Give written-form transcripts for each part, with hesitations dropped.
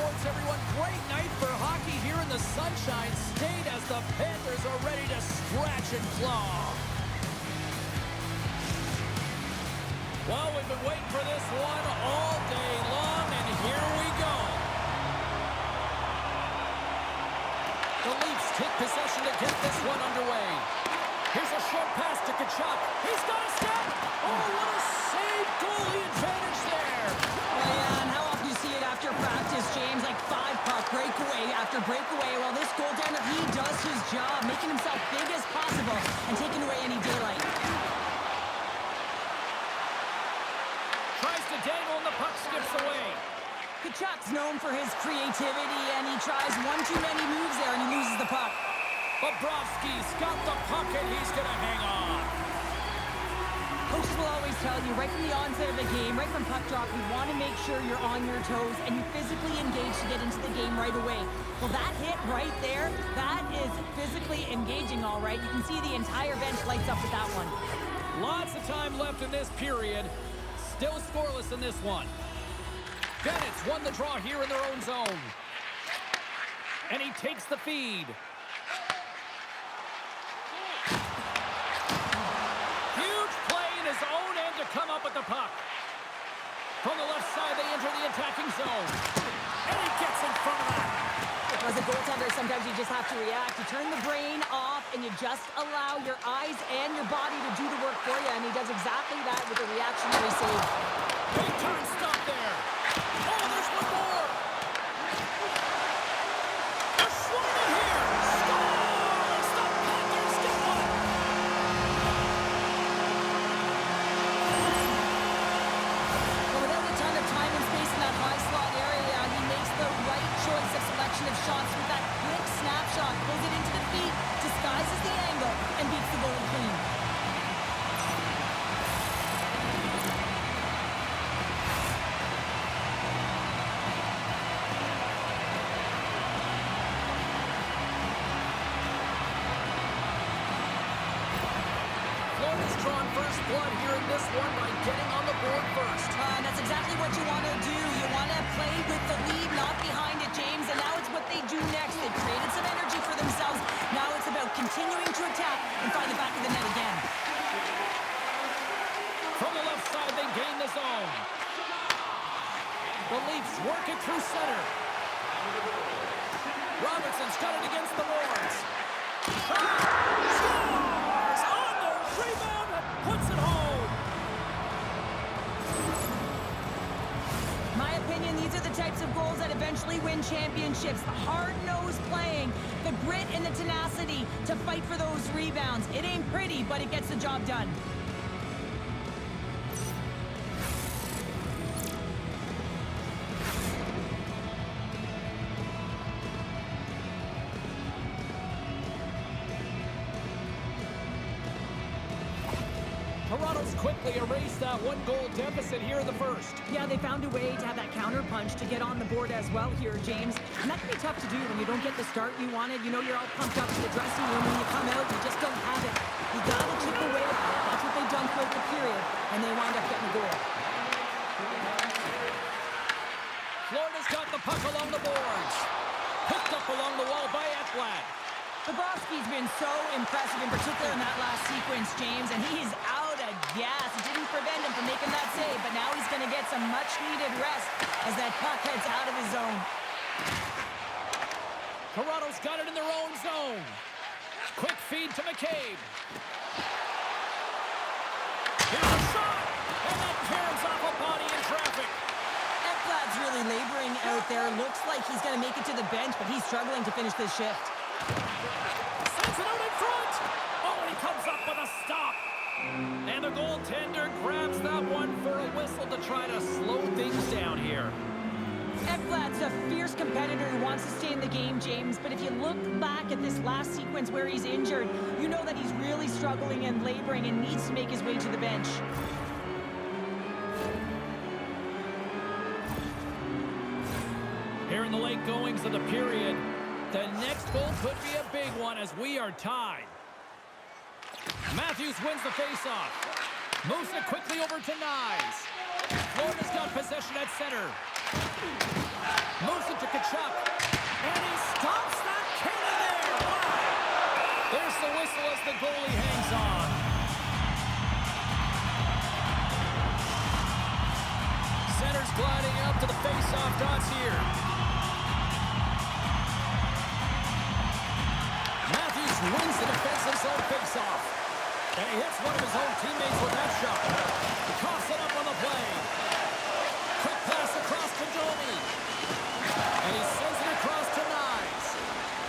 sports, everyone. Great night for hockey here in the Sunshine State as the Panthers are ready to scratch and claw. Well, we've been waiting for this one all day long, and here we go. The Leafs take possession to get this one underway. Here's a short pass to Tkachuk. He's got a step. Oh, what a save. Goalie advantage there. Oh, yeah, and how often you see it after practice, James? Like 5-puck breakaway after breakaway. Well, this goaltender, he does his job, making himself big as possible and taking away any daylight. Tries to dangle and the puck skips away. Tkachuk's known for his creativity, and he tries one too many moves there, and he loses the puck. Bobrovsky's got the puck, and he's going to hang on. Coaches will always tell you, right from the onset of the game, right from puck drop, you want to make sure you're on your toes and you physically engage to get into the game right away. Well, that hit right there, that is physically engaging, all right. You can see the entire bench lights up with that one. Lots of time left in this period. Still scoreless in this one. Bennett's won the draw here in their own zone. And he takes the feed. Huge play in his own end to come up with the puck. From the left side, they enter the attacking zone. And he gets in front of that. As a goaltender, sometimes you just have to react. You turn the brain off, and you just allow your eyes and your body to do the work for you, and he does exactly that with a reactionary save. Big time stop there. Oh, there's one more. They're swinging here. Scores! The Panthers get one. Well, without a ton of time and space in that high slot area, he makes the right choice of selection of shots with that quick snapshot, pulls it into the feet, disguises the angle, and beats the goalie clean. Florida's drawn first blood here in this one by getting on the board first. And that's exactly what you want to do. You want to play with the lead, not behind it, James. And now it's what they do next. They've created some energy for themselves. Now it's about continuing to attack and find the back of the net again. From the left side, they gain the zone. The Leafs work it through center. Robertson's got it against the boards. Scores! On the rebound and puts it home. My opinion, these are the types of goals that eventually win championships. The hard-nosed playing, the grit and the tenacity to fight for those rebounds. It ain't pretty, but it gets the job done. Toronto's quickly erased that one-goal deficit here in the first. Yeah, they found a way to have that counter punch to get on the board as well here, James. And that can be tough to do when you don't get the start you wanted. You know, you're all pumped up in the dressing room. When you come out, you just don't have it. You got to chip away. That's what they've done throughout the period, and they wind up getting a goal. Florida's got the puck along the boards. Picked up along the wall by Ekblad. Bobrovsky's been so impressive, in particular in that last sequence, James, and he's out of gas. It didn't prevent him from making that save, but now he's going to get some much-needed rest as that puck heads out of his zone. Toronto's got it in their own zone. Quick feed to McCabe. Here's a shot, and that tears off a body in traffic. Ekblad's really laboring out there. Looks like he's going to make it to the bench, but he's struggling to finish this shift. Sends it out in front. Oh, and he comes up with a stop. And the goaltender grabs that one for a whistle to try to slow things down here. Ekblad's a fierce competitor who wants to stay in the game, James, but if you look back at this last sequence where he's injured, you know that he's really struggling and laboring and needs to make his way to the bench. Here in the late goings of the period, the next goal could be a big one as we are tied. Matthews wins the faceoff. Moves it quickly over to Nyes. Florida's got possession at center. Moves it to Tkachuk. And he stops that cannon there. Wow. There's the whistle as the goalie hangs on. Center's gliding out to the face-off dots here. Matthews wins the defensive zone face-off. And he hits one of his own teammates with that shot. Coughs it up on the play. Quick pass across to Domi. And he sends it across to Nyes.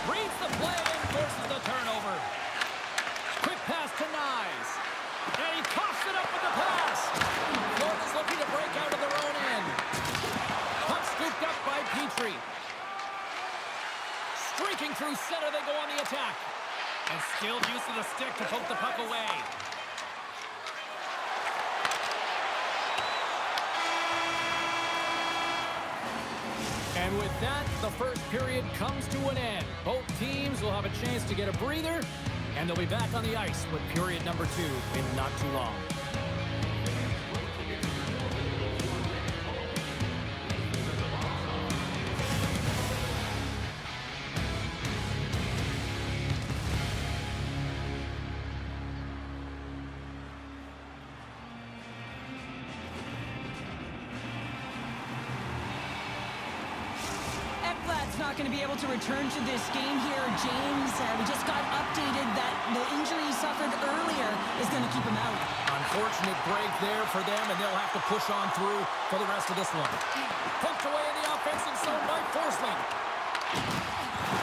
Reads the play and forces the turnover. Quick pass to Nyes. And he coughs it up with the pass. Florida's looking to break out of their own end. Puck scooped up by Petrie. Streaking through center, they go on the attack. And still use of the stick to poke the puck away. And with that, the first period comes to an end. Both teams will have a chance to get a breather, and they'll be back on the ice with period number 2 in not too long. Not going to be able to return to this game here, James. We just got updated that the injury he suffered earlier is going to keep him out. Unfortunate break there for them, and they'll have to push on through for the rest of this one. Poked away in the offensive zone by Forsling.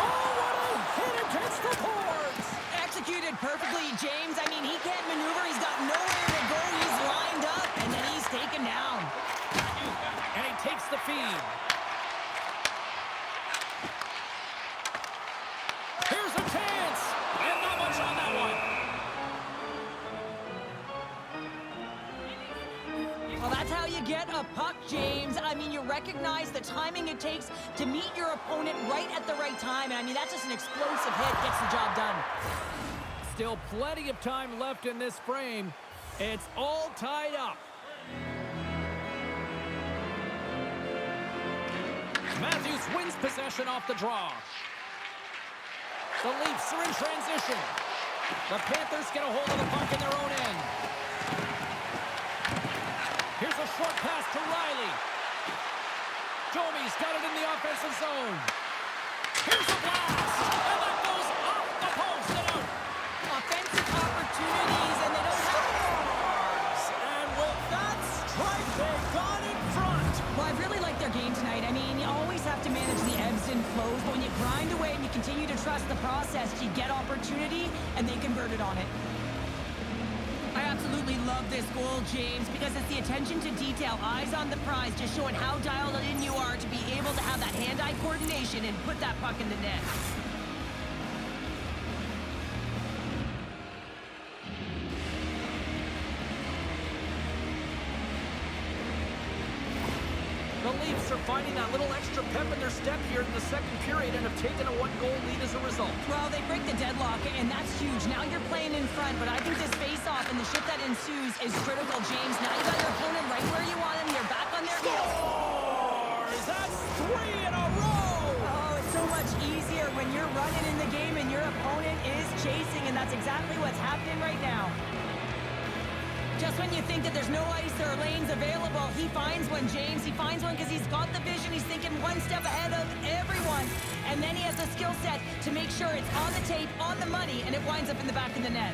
Oh, what a hit against the boards! Executed perfectly, James. I mean, he can't maneuver. He's got nowhere to go. He's lined up, and then he's taken down. And he takes the feed. Here's a chance! And not much on that one. Well, that's how you get a puck, James. I mean, you recognize the timing it takes to meet your opponent right at the right time. And I mean, that's just an explosive hit. Gets the job done. Still plenty of time left in this frame. It's all tied up. Matthews wins possession off the draw. The Leafs are in transition. The Panthers get a hold of the puck in their own end. Here's a short pass to Riley. Domi's got it in the offensive zone. Here's a blast! And that goes off the post and out. Offensive opportunities, and they don't have Scores! And with that strike, they got in front. Well, I really like their game tonight. I mean, you always have to manage the ebbs and flows, but when you grind away and you continue to trust the process, you get opportunity, and they converted on it. I absolutely love this goal, James, because it's the attention to detail, eyes on the prize, just showing how dialed in you are to be able to have that hand-eye coordination and put that puck in the net. The Leafs are finding that little extra pep in their step here in the second period and have taken a one-goal lead as a result. Well, they break the deadlock, and that's huge. Now you're playing in front, but I think this face-off and the shift that ensues is critical, James. Now you got your opponent right where you want him. You're back on their heels. Scores! That's 3 in a row! Oh, it's so much easier when you're running in the game and your opponent is chasing, and that's exactly what's happening right now. Just when you think that there's no ice or lanes available, he finds one, James. He finds one because he's got the vision. He's thinking one step ahead of everyone. And then he has the skill set to make sure it's on the tape, on the money, and it winds up in the back of the net.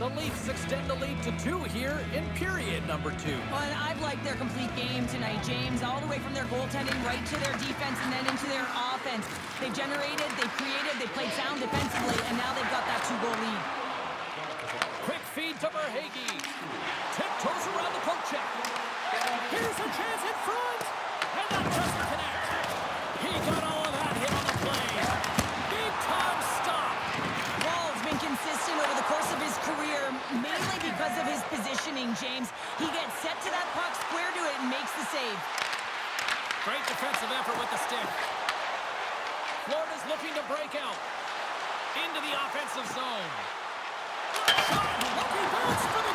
The Leafs extend the lead to 2 here in period number 2. Well, and I've liked their complete game tonight, James, all the way from their goaltending right to their defense and then into their offense. They've generated, they've created, they've played sound defensively, and now they've got that 2-goal lead. Quick feed to Verhaeghe. Tiptoes around the poke check. Here's a chance in front. And that doesn't connect. He got all of that hit on the play. Big time stop. Wall's been consistent over the course of his career, mainly because of his positioning, James. He gets set to that puck, square to it, and makes the save. Great defensive effort with the stick. Florida's looking to break out into the offensive zone. Shot! Lucky bounce for the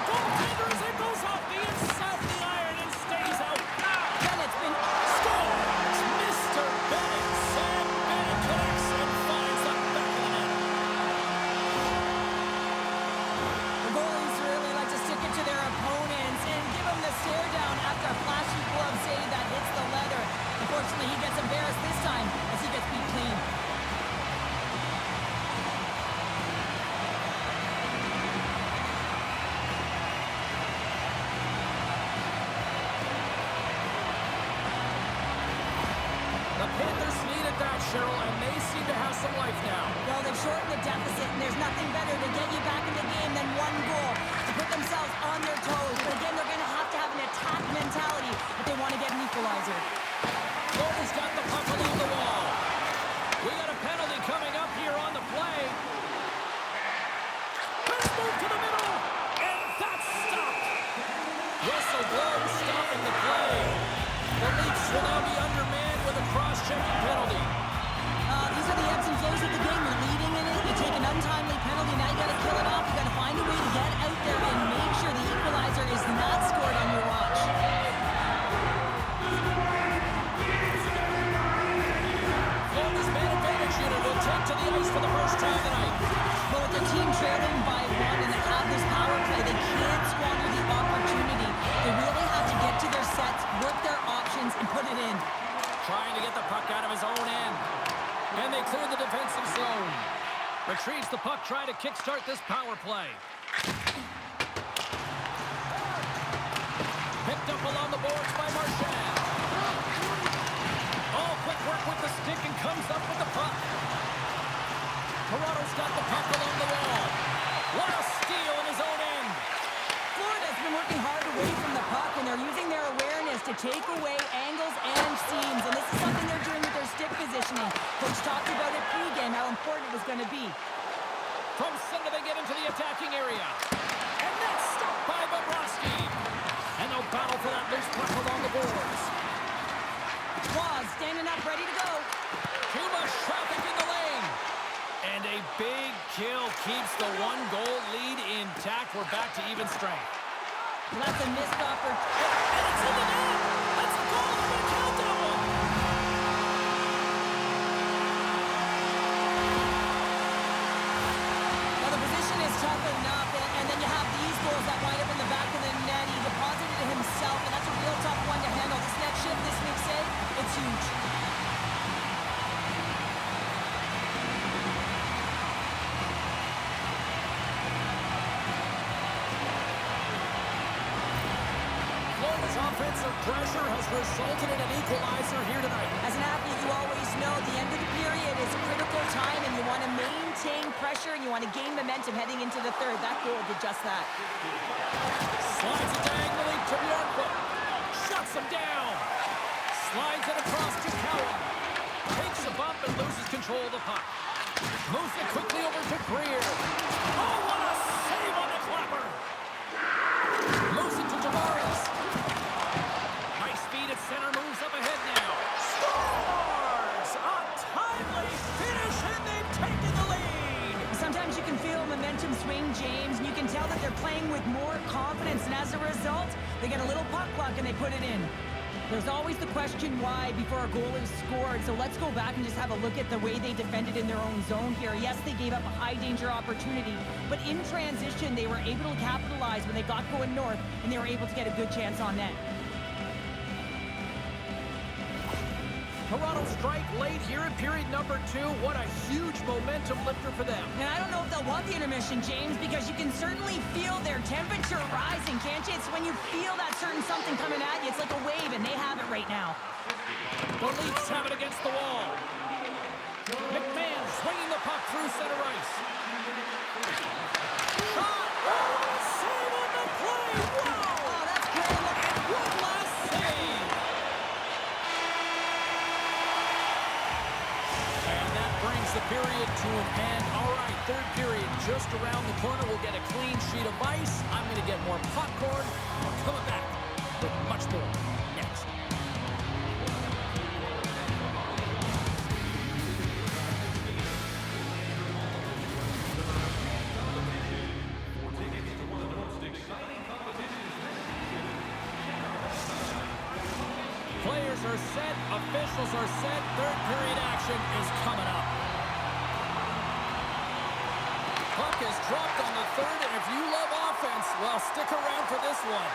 Cheryl, and they seem to have some life now. Well, they've shortened the deficit, and there's nothing better to get you back in the game than one goal to put themselves on their toes. But again, they're going to have an attack mentality if they want to get an equalizer. Florida's got the puck along the wall. We got a penalty coming up here on the play. Let's move to the middle, and that's stopped. Whistle blows, stopping the play. The Leafs will now be undermanned with a cross-checking penalty. These are the ebbs and flows of the game. You're leading in it. You take an untimely penalty. Now you got to kill it off. You got to find a way to get out there and make sure the equalizer is not scored on your watch. Florida's man advantage unit will take to the ice for the first time tonight. But with their team trailing by one and they have this power play, they can't squander the opportunity. They really have to get to their sets, work their options, and put it in. Trying to get the puck out of his own end. And they clear the defensive zone. Retrieves the puck, trying to kickstart this power play. Picked up along the boards by Marchand. Oh, quick work with the stick and comes up with the puck. Toronto's got the puck along the wall. What a steal in his own end. Florida's been working hard away from the puck, and they're using their awareness to take away angles and seams. And this is something they're doing with their stick positioning. Coach talked about it pregame, how important it was going to be. From center, they get into the attacking area. And that's stopped by Bobrovsky. And they'll battle for that loose puck along the boards. Waz standing up, ready to go. Too much traffic in the lane. And a big kill keeps the one-goal lead intact. We're back to even strength. Well, that's a missed opportunity. And it's in the net. That's a goal. They're going to count that one. Well, the position is tough enough, and then you have these goals that wind up in the back of the net. He deposited it himself, and that's a real tough one to handle. This next shift, this week, say, it's huge. Offensive pressure has resulted in an equalizer here tonight. As an athlete, you always know the end of the period is a critical time, and you want to maintain pressure, and you want to gain momentum heading into the third. That goal did just that. Slides it diagonally to Bjorkvoet. Shuts him down. Slides it across to Cowan. Takes a bump and loses control of the puck. Moves it quickly over to Greer. Oh, what a save on the clapper. Moves it to Tavares. Center moves up ahead now. Scores! A timely finish, and they've taken the lead! Sometimes you can feel momentum swing, James, and you can tell that they're playing with more confidence, and as a result, they get a little puck luck and they put it in. There's always the question why before a goal is scored, so let's go back and just have a look at the way they defended in their own zone here. Yes, they gave up a high-danger opportunity, but in transition, they were able to capitalize when they got going north, and they were able to get a good chance on net. Toronto strike late here in period number 2. What a huge momentum lifter for them. And I don't know if they'll want the intermission, James, because you can certainly feel their temperature rising, can't you? It's when you feel that certain something coming at you. It's like a wave, and they have it right now. The Leafs have it against the wall. McMahon swinging the puck through center ice. Shot! Oh, save on the play! Whoa! Oh, that's great. And one last save! Brings the period to an end. All right, third period just around the corner. We'll get a clean sheet of ice. I'm going to get more popcorn. I'm coming back with much more next. Players are set, officials are set, third period action is coming up. Puck is dropped on the third, and if you love offense, well, stick around for this one.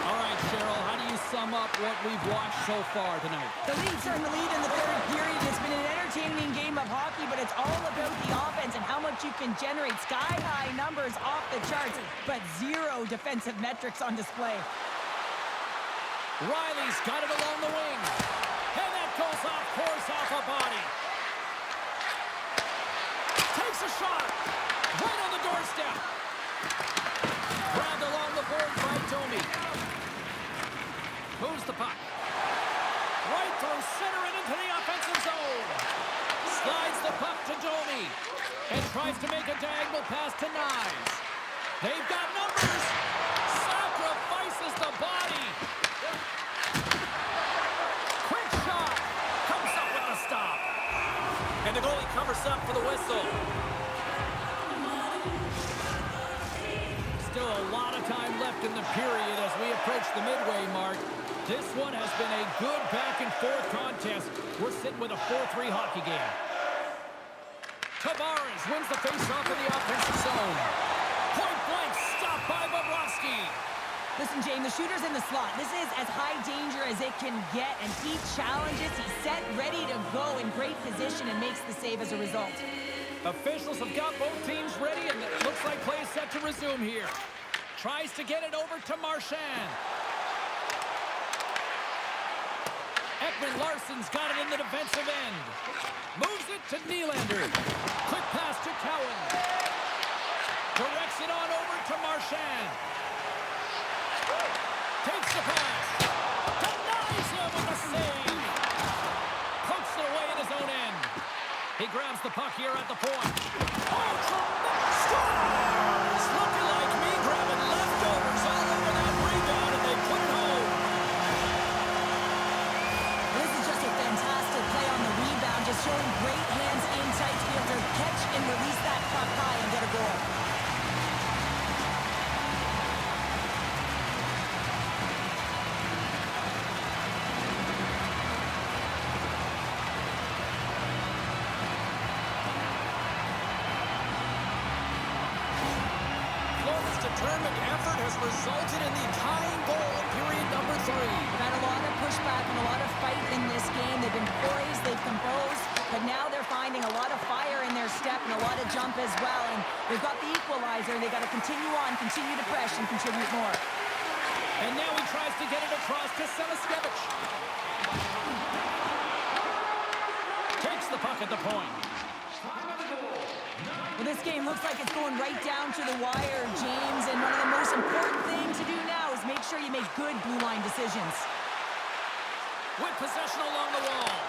All right, Cheryl, how do you sum up what we've watched so far tonight? The Leafs are in the lead in the third period. It's been an entertaining game of hockey, but it's all about the offense and how much you can generate. Sky-high numbers off the charts, but zero defensive metrics on display. Riley's got it along the wing. And that goes off, course off a body. Takes a shot. Right on the doorstep. Grabbed along the boards by Domi. Moves the puck. Right through center and into the offensive zone. Slides the puck to Domi. And tries to make a diagonal pass to Nyes. They've got numbers. Sacrifices the body. Quick shot. Comes up with the stop. And the goalie covers up for the whistle. Still a lot of time left in the period as we approach the midway mark. This one has been a good back-and-forth contest. We're sitting with a 4-3 hockey game. Tavares wins the face-off in the offensive zone. Point blank stopped by Bobrovsky. Listen, James, the shooter's in the slot. This is as high danger as it can get, and he challenges. He's set, ready to go in great position and makes the save as a result. Officials have got both teams ready, and it looks like play is set to resume here. Tries to get it over to Marchand. Ekman-Larsson's got it in the defensive end. Moves it to Nylander. Quick pass to Cowan. Directs it on over to Marchand. Takes the pass. Denies him with a save. Pokes it away in his own end. He grabs the puck here at the point. Oh, tremendous scores! Looking like me grabbing leftovers all over that rebound, and they put it home. This is just a fantastic play on the rebound, just showing great hands in tight to be able to catch and release that puck high and get a goal. Determined effort has resulted in the tying goal in period number 3. They've had a lot of pushback and a lot of fight in this game. They've been poised, they've composed, but now they're finding a lot of fire in their step and a lot of jump as well. And they've got the equalizer, and they've got to continue on, continue to press, and contribute more. And now he tries to get it across to Semiskevich. Takes the puck at the point. Well, this game looks like it's going right down to the wire, James, and one of the most important things to do now is make sure you make good blue line decisions. With possession along the wall.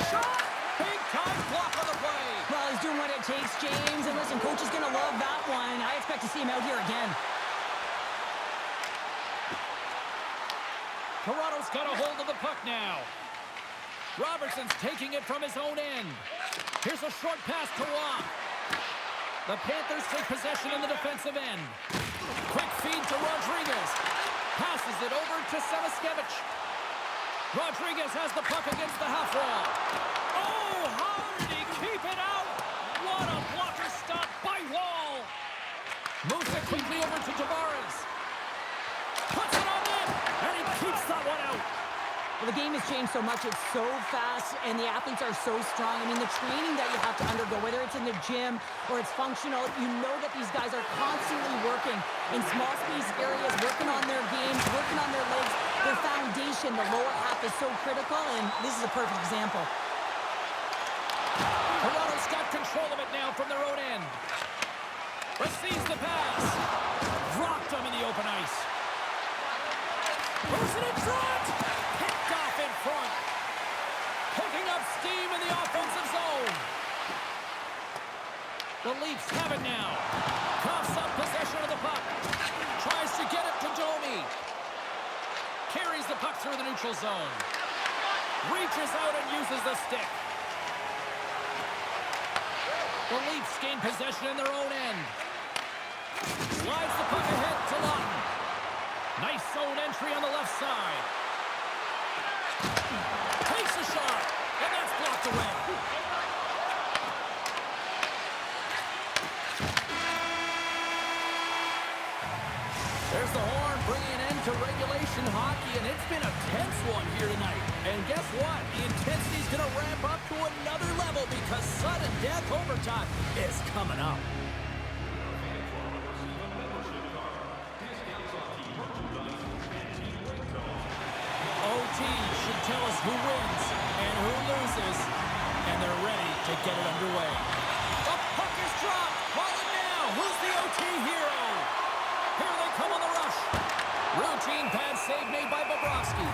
Shot! Big time block on the play. Well, he's doing what it takes, James, and listen, coach is going to love that one. I expect to see him out here again. Toronto's got a hold of the puck now. Robertson's taking it from his own end. Here's a short pass to Waugh. The Panthers take possession in the defensive end. Quick feed to Rodriguez. Passes it over to Semiskevich. Rodriguez has the puck against the half wall. Oh, how did he keep it out? What a blocker stop by Wall. Moves it quickly over to Tavares. Puts it on net, and he keeps that one out. Well, the game has changed so much. It's so fast, and the athletes are so strong. I mean, the training that you have to undergo, whether it's in the gym or it's functional, you know that these guys are constantly working in small space areas, working on their games, working on their legs. Their foundation, the lower half, is so critical, and this is a perfect example. Toronto's got control of it now from their own end. Receives the pass. Dropped him in the open ice. Moves it in front. Picked off in front. Picking up steam in the offensive zone. The Leafs have it now. Coughs up possession of the puck. Tries to get it to Domi. Carries the puck through the neutral zone. Reaches out and uses the stick. The Leafs gain possession in their own end. Slides the puck ahead to Lawton. Nice zone entry on the left side. Takes a shot, and that's blocked away. There's the horn bringing an end to regulation hockey, and it's been a tense one here tonight. And guess what? The intensity's going to ramp up to another level because sudden death overtime is coming up. OT should tell us who wins and who loses, and they're ready to get it underway. The puck is save made by Bobrovsky.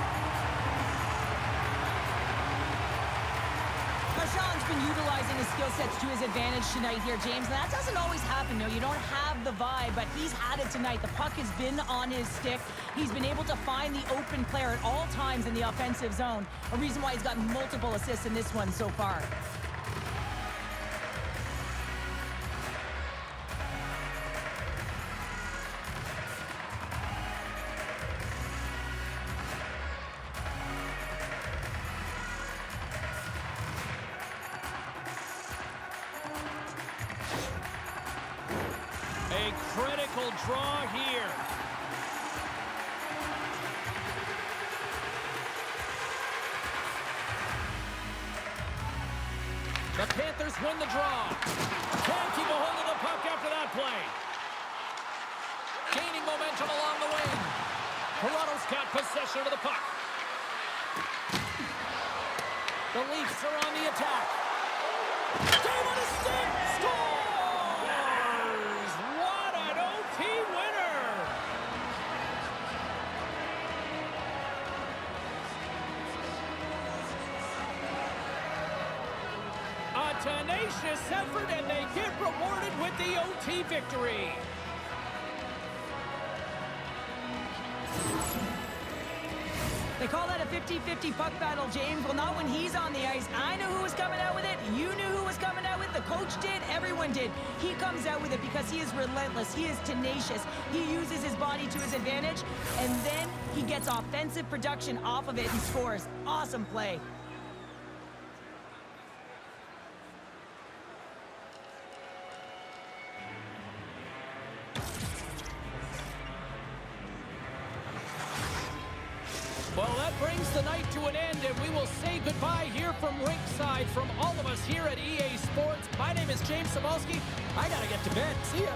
Marchand's been utilizing his skill sets to his advantage tonight here, James. And that doesn't always happen. No, you don't have the vibe, but he's had it tonight. The puck has been on his stick. He's been able to find the open player at all times in the offensive zone. A reason why he's got multiple assists in this one so far. A critical draw here. The Panthers win the draw. Can't keep a hold of the puck after that play. Gaining momentum along the wing. Toronto's got possession of the puck. The Leafs are on the attack. Game on a stick! Scores! What an OT winner! A tenacious effort, and they get rewarded with the OT victory. They call that a 50-50 puck battle, James. Well, not when he's on the ice. I know who was coming out with it. You knew who was coming out with it. The coach did. Everyone did. He comes out with it because he is relentless. He is tenacious. He uses his body to his advantage, and then he gets offensive production off of it and scores. Awesome play. Well, that brings the night to an end, and we will say goodbye here from ringside. From all of us here at EA Sports, my name is James Cybulski. I gotta get to bed. See ya.